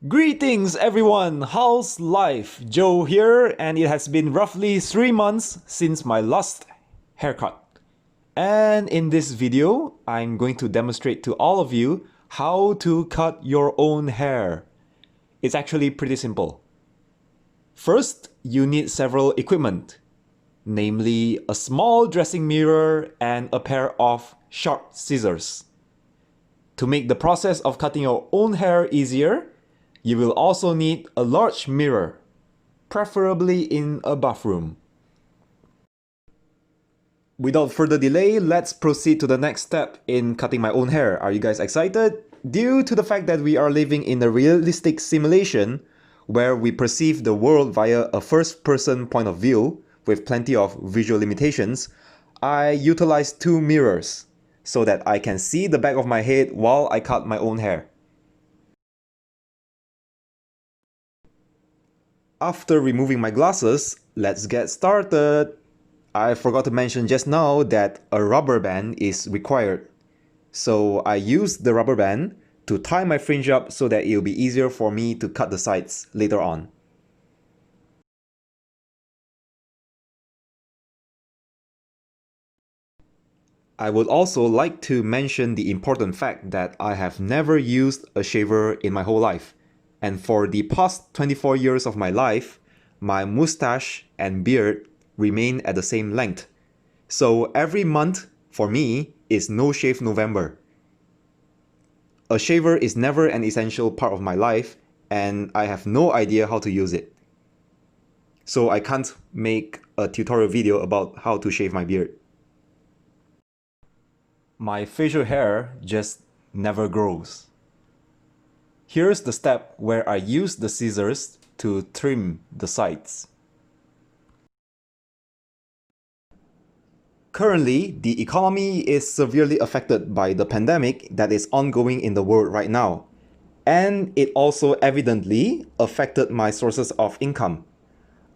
Greetings everyone, how's life? Joe here, and it has been roughly 3 months since my last haircut. And in this video, I'm going to demonstrate to all of you how to cut your own hair. It's actually pretty simple. First, you need several equipment, namely a small dressing mirror and a pair of sharp scissors. To make the process of cutting your own hair easier, you will also need a large mirror, preferably in a bathroom. Without further delay, let's proceed to the next step in cutting my own hair. Are you guys excited? Due to the fact that we are living in a realistic simulation where we perceive the world via a first-person point of view with plenty of visual limitations, I utilize two mirrors so that I can see the back of my head while I cut my own hair. After removing my glasses, let's get started. I forgot to mention just now that a rubber band is required. So I used the rubber band to tie my fringe up so that it will be easier for me to cut the sides later on. I would also like to mention the important fact that I have never used a shaver in my whole life. And for the past 24 years of my life, my mustache and beard remain at the same length. So every month, for me, is No Shave November. A shaver is never an essential part of my life, and I have no idea how to use it. So I can't make a tutorial video about how to shave my beard. My facial hair just never grows. Here's the step where I use the scissors to trim the sides. Currently, the economy is severely affected by the pandemic that is ongoing in the world right now. And it also evidently affected my sources of income.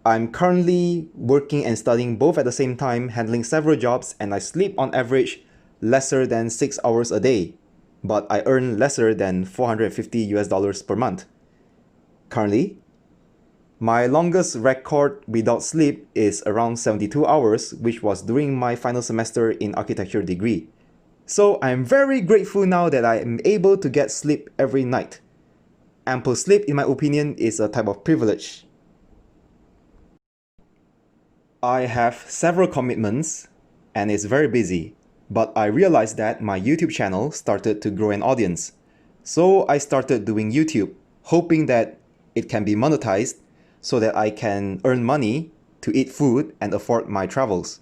I'm currently working and studying both at the same time, handling several jobs, and I sleep on average lesser than 6 hours a day. But I earn lesser than $450 per month. Currently, my longest record without sleep is around 72 hours, which was during my final semester in architecture degree. So I'm very grateful now that I am able to get sleep every night. Ample sleep, in my opinion, is a type of privilege. I have several commitments and it's very busy. But I realized that my YouTube channel started to grow an audience. So I started doing YouTube, hoping that it can be monetized so that I can earn money to eat food and afford my travels.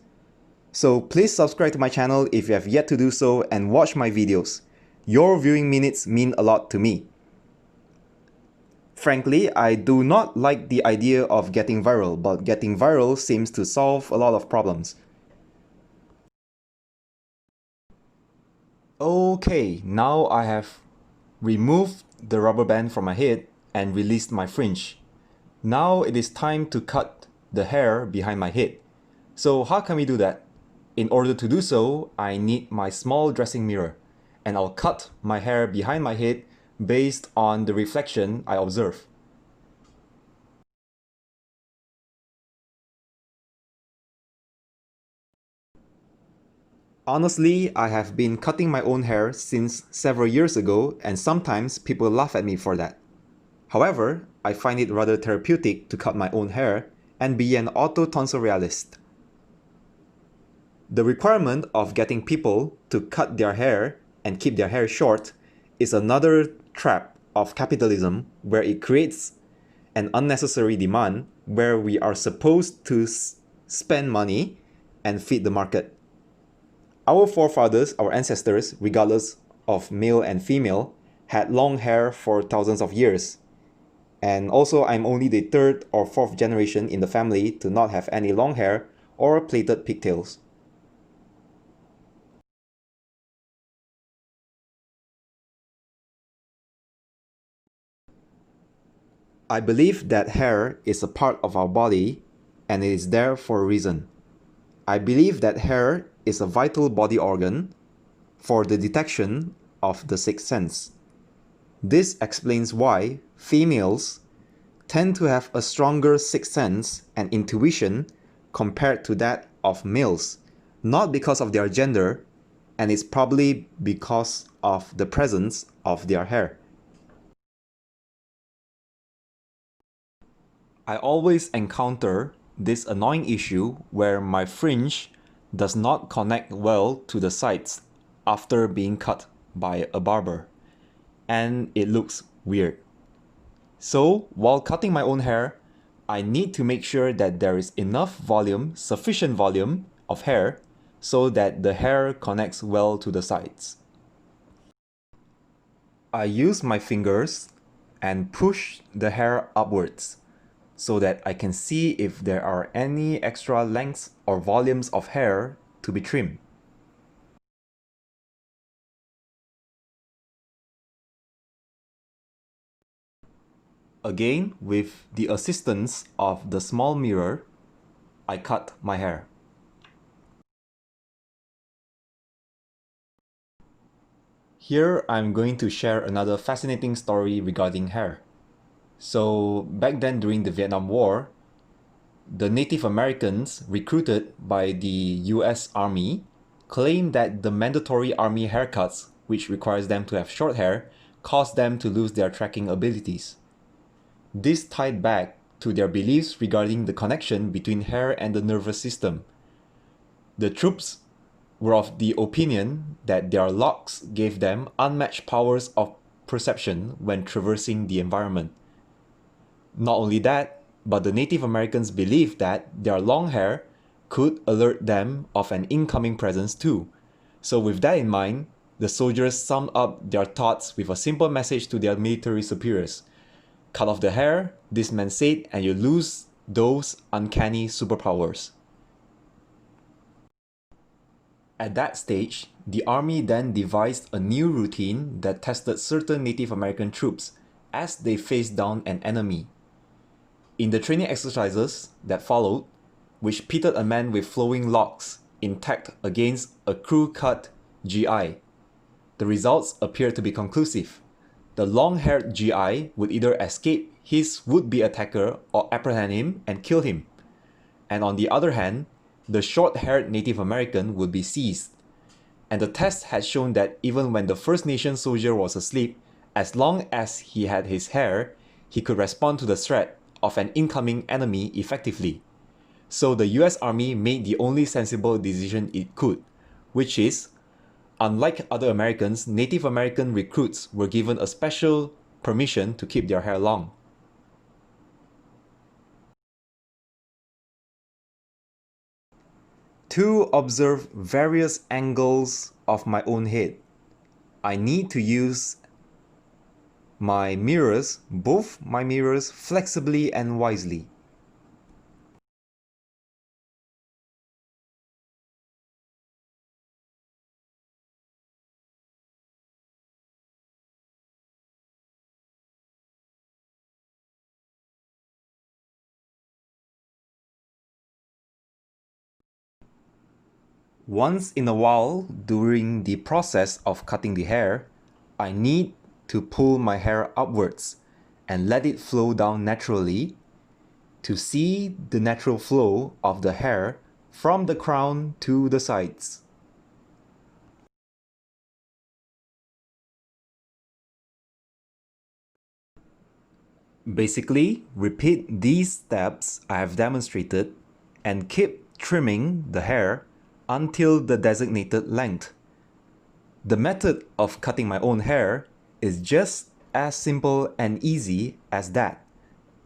So please subscribe to my channel if you have yet to do so and watch my videos. Your viewing minutes mean a lot to me. Frankly, I do not like the idea of getting viral, but getting viral seems to solve a lot of problems. Okay, now I have removed the rubber band from my head and released my fringe. Now it is time to cut the hair behind my head. So how can we do that? In order to do so, I need my small dressing mirror, and I'll cut my hair behind my head based on the reflection I observe. Honestly, I have been cutting my own hair since several years ago, and sometimes people laugh at me for that. However, I find it rather therapeutic to cut my own hair and be an auto-tonsillialist. The requirement of getting people to cut their hair and keep their hair short is another trap of capitalism where it creates an unnecessary demand where we are supposed to spend money and feed the market. Our forefathers, our ancestors, regardless of male and female, had long hair for thousands of years. And also, I'm only the third or fourth generation in the family to not have any long hair or plaited pigtails. I believe that hair is a part of our body and it is there for a reason. I believe that hair is a vital body organ for the detection of the sixth sense. This explains why females tend to have a stronger sixth sense and intuition compared to that of males, not because of their gender, and it's probably because of the presence of their hair. I always encounter this annoying issue where my fringe does not connect well to the sides after being cut by a barber, and it looks weird. So, while cutting my own hair, I need to make sure that there is enough volume, sufficient volume of hair, so that the hair connects well to the sides. I use my fingers and push the hair upwards so that I can see if there are any extra lengths or volumes of hair to be trimmed. Again, with the assistance of the small mirror, I cut my hair. Here I'm going to share another fascinating story regarding hair. So back then during the Vietnam War, the Native Americans recruited by the US Army claimed that the mandatory army haircuts, which requires them to have short hair, caused them to lose their tracking abilities. This tied back to their beliefs regarding the connection between hair and the nervous system. The troops were of the opinion that their locks gave them unmatched powers of perception when traversing the environment. Not only that, but the Native Americans believed that their long hair could alert them of an incoming presence too. So with that in mind, the soldiers summed up their thoughts with a simple message to their military superiors. Cut off the hair, this man said, and you lose those uncanny superpowers. At that stage, the army then devised a new routine that tested certain Native American troops as they faced down an enemy. In the training exercises that followed, which pitted a man with flowing locks intact against a crew-cut GI, the results appeared to be conclusive. The long-haired GI would either escape his would-be attacker or apprehend him and kill him. And on the other hand, the short-haired Native American would be seized. And the test had shown that even when the First Nation soldier was asleep, as long as he had his hair, he could respond to the threat of an incoming enemy effectively. So the US Army made the only sensible decision it could, which is, unlike other Americans, Native American recruits were given a special permission to keep their hair long. To observe various angles of my own head, I need to use both my mirrors, flexibly and wisely. Once in a while, during the process of cutting the hair, I need to pull my hair upwards and let it flow down naturally to see the natural flow of the hair from the crown to the sides. Basically, repeat these steps I have demonstrated and keep trimming the hair until the designated length. The method of cutting my own hair is just as simple and easy as that.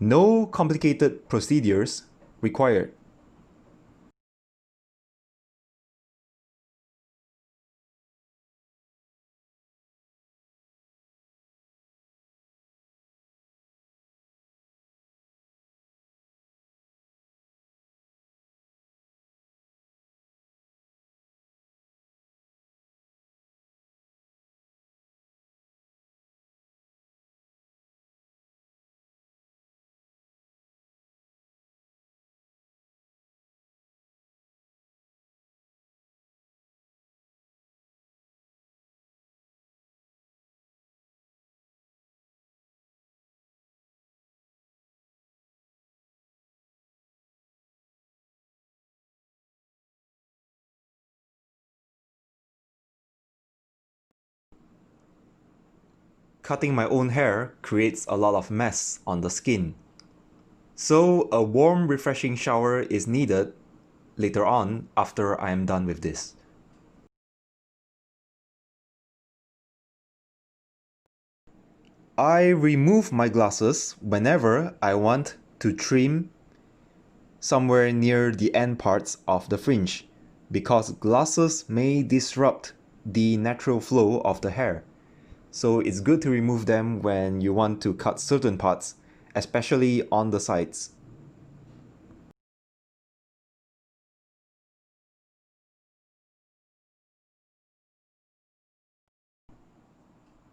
No complicated procedures required. cutting my own hair creates a lot of mess on the skin. So a warm, refreshing shower is needed later on after I am done with this. I remove my glasses whenever I want to trim somewhere near the end parts of the fringe, because glasses may disrupt the natural flow of the hair. So it's good to remove them when you want to cut certain parts, especially on the sides.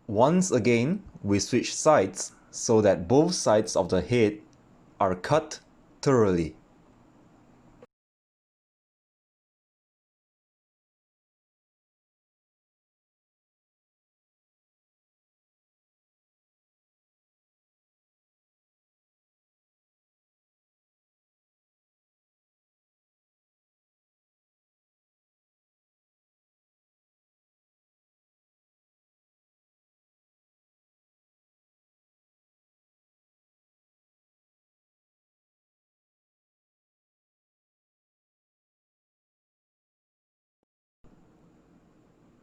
Once again, we switch sides so that both sides of the head are cut thoroughly.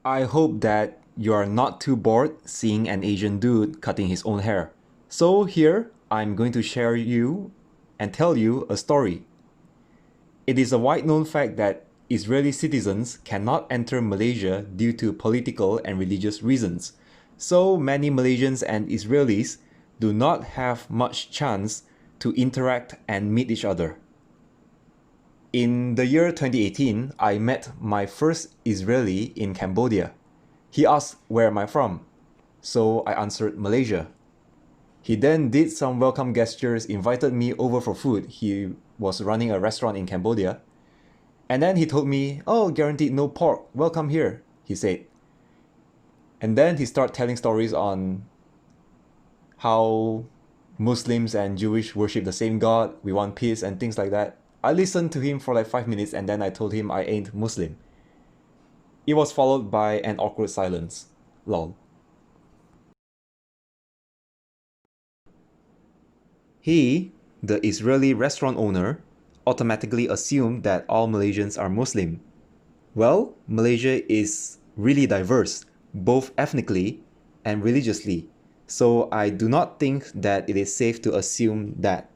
I hope that you are not too bored seeing an Asian dude cutting his own hair. So here, I'm going to share you and tell you a story. It is a wide-known fact that Israeli citizens cannot enter Malaysia due to political and religious reasons. So many Malaysians and Israelis do not have much chance to interact and meet each other. In the year 2018, I met my first Israeli in Cambodia. He asked where am I from, so I answered Malaysia. He then did some welcome gestures, invited me over for food. He was running a restaurant in Cambodia. And then he told me, "Oh, guaranteed no pork, welcome here," he said. And then he started telling stories on how Muslims and Jewish worship the same God, we want peace and things like that. I listened to him for like 5 minutes and then I told him I ain't Muslim. It was followed by an awkward silence. Lol. He, the Israeli restaurant owner, automatically assumed that all Malaysians are Muslim. Well, Malaysia is really diverse, both ethnically and religiously, so I do not think that it is safe to assume that.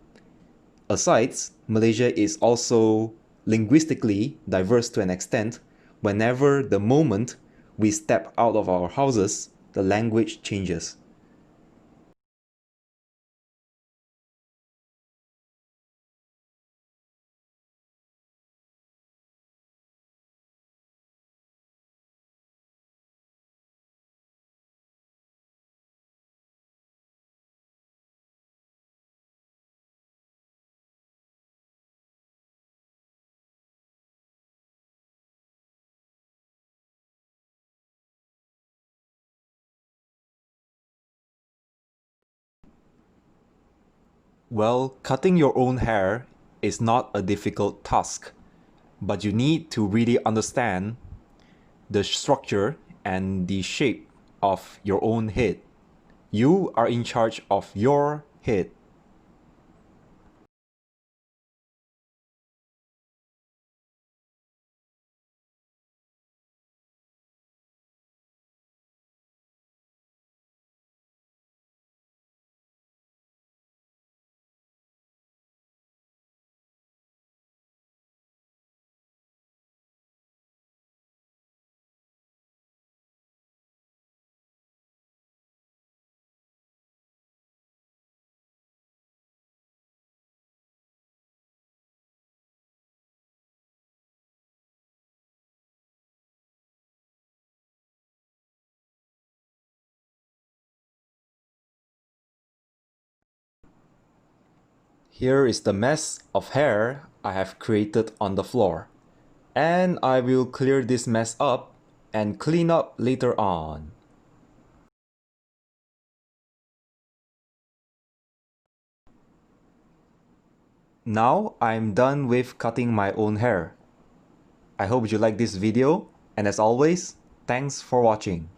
Besides, Malaysia is also linguistically diverse to an extent. Whenever the moment we step out of our houses, the language changes. Well, cutting your own hair is not a difficult task, but you need to really understand the structure and the shape of your own head. You are in charge of your head. Here is the mess of hair I have created on the floor. And I will clear this mess up and clean up later on. Now I'm done with cutting my own hair. I hope you like this video, and as always, thanks for watching.